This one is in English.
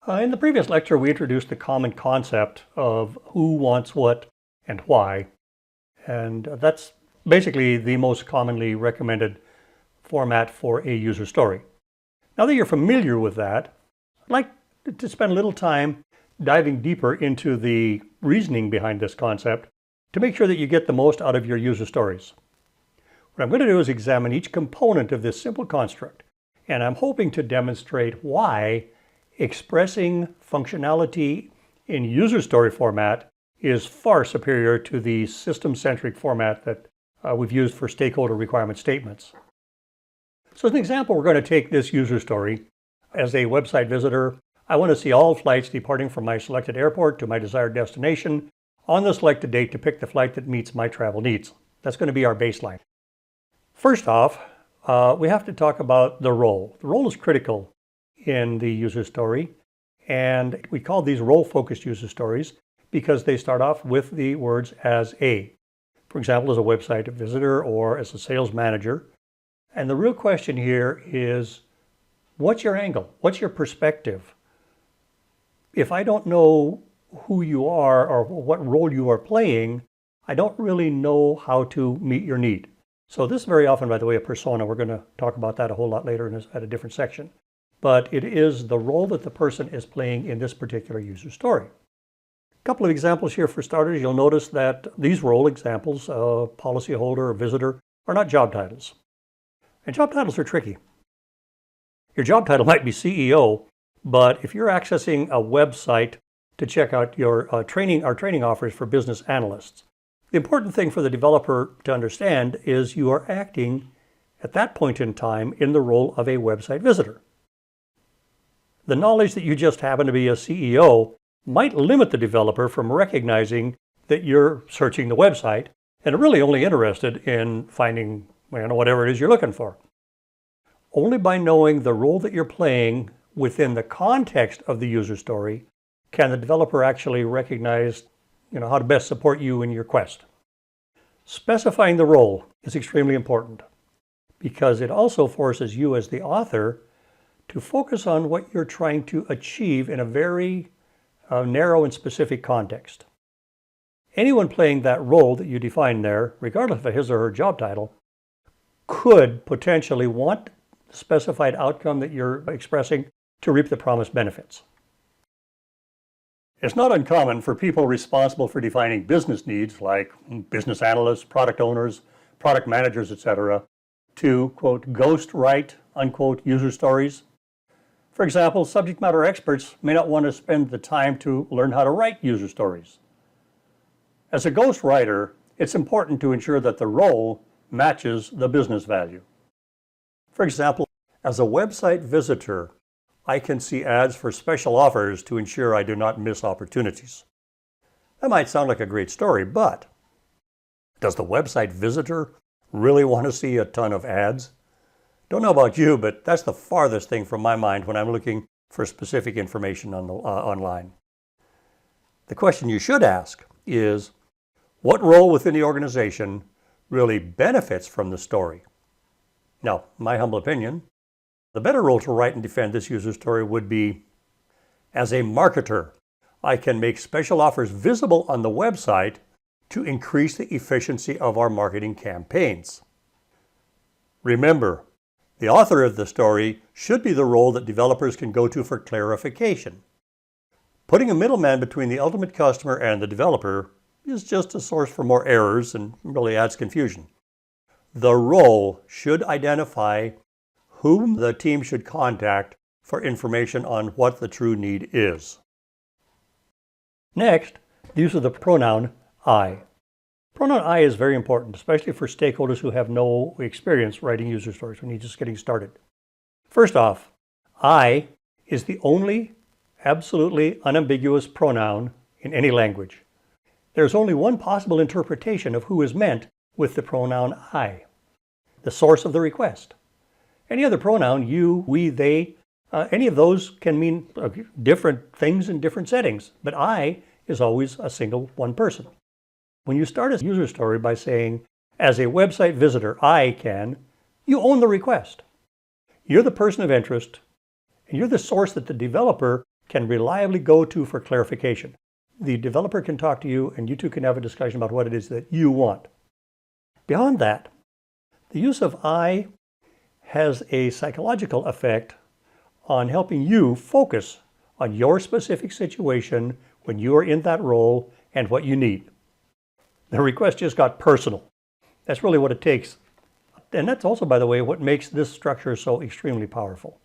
In the previous lecture, we introduced the common concept of who wants what and why. And that's basically the most commonly recommended format for a user story. Now that you're familiar with that, I'd like to spend a little time diving deeper into the reasoning behind this concept to make sure that you get the most out of your user stories. What I'm going to do is examine each component of this simple construct, and I'm hoping to demonstrate why expressing functionality in user story format is far superior to the system-centric format that we've used for stakeholder requirement statements. So as an example, we're going to take this user story. As a website visitor, I want to see all flights departing from my selected airport to my desired destination on the selected date to pick the flight that meets my travel needs. That's going to be our baseline. First off, we have to talk about the role. The role is critical in the user story, and we call these role-focused user stories because they start off with the words as a. For example, as a website visitor or as a sales manager. And the real question here is, what's your angle? What's your perspective? If I don't know who you are or what role you are playing, I don't really know how to meet your need. So this is very often, by the way, a persona. We're going to talk about that a whole lot later at a different section. But it is the role that the person is playing in this particular user story. A couple of examples here for starters. You'll notice that these role examples, policyholder or visitor, are not job titles. And job titles are tricky. Your job title might be CEO, but if you're accessing a website to check out your our training offers for business analysts, the important thing for the developer to understand is you are acting at that point in time in the role of a website visitor. The knowledge that you just happen to be a CEO might limit the developer from recognizing that you're searching the website and are really only interested in finding whatever it is you're looking for. Only by knowing the role that you're playing within the context of the user story can the developer actually recognize how to best support you in your quest. Specifying the role is extremely important because it also forces you as the author to focus on what you're trying to achieve in a very narrow and specific context. Anyone playing that role that you define there, regardless of his or her job title, could potentially want the specified outcome that you're expressing to reap the promised benefits. It's not uncommon for people responsible for defining business needs, like business analysts, product owners, product managers, etc., to, quote, ghost write, unquote, user stories. For example, subject matter experts may not want to spend the time to learn how to write user stories. As a ghost writer, it's important to ensure that the role matches the business value. For example, as a website visitor, I can see ads for special offers to ensure I do not miss opportunities. That might sound like a great story, but does the website visitor really want to see a ton of ads? Don't know about you, but that's the farthest thing from my mind when I'm looking for specific information online. The question you should ask is, what role within the organization really benefits from the story? Now, my humble opinion, the better role to write and defend this user story would be, as a marketer, I can make special offers visible on the website to increase the efficiency of our marketing campaigns. Remember, the author of the story should be the role that developers can go to for clarification. Putting a middleman between the ultimate customer and the developer is just a source for more errors and really adds confusion. The role should identify whom the team should contact for information on what the true need is. Next, the use of the pronoun I. Pronoun I is very important, especially for stakeholders who have no experience writing user stories when you're just getting started. First off, I is the only absolutely unambiguous pronoun in any language. There's only one possible interpretation of who is meant with the pronoun I, the source of the request. Any other pronoun, you, we, they, any of those can mean different things in different settings, but I is always a single one person. When you start a user story by saying, as a website visitor, I can, you own the request. You're the person of interest, and you're the source that the developer can reliably go to for clarification. The developer can talk to you and you two can have a discussion about what it is that you want. Beyond that, the use of I has a psychological effect on helping you focus on your specific situation when you are in that role and what you need. The request just got personal. That's really what it takes. And that's also, by the way, what makes this structure so extremely powerful.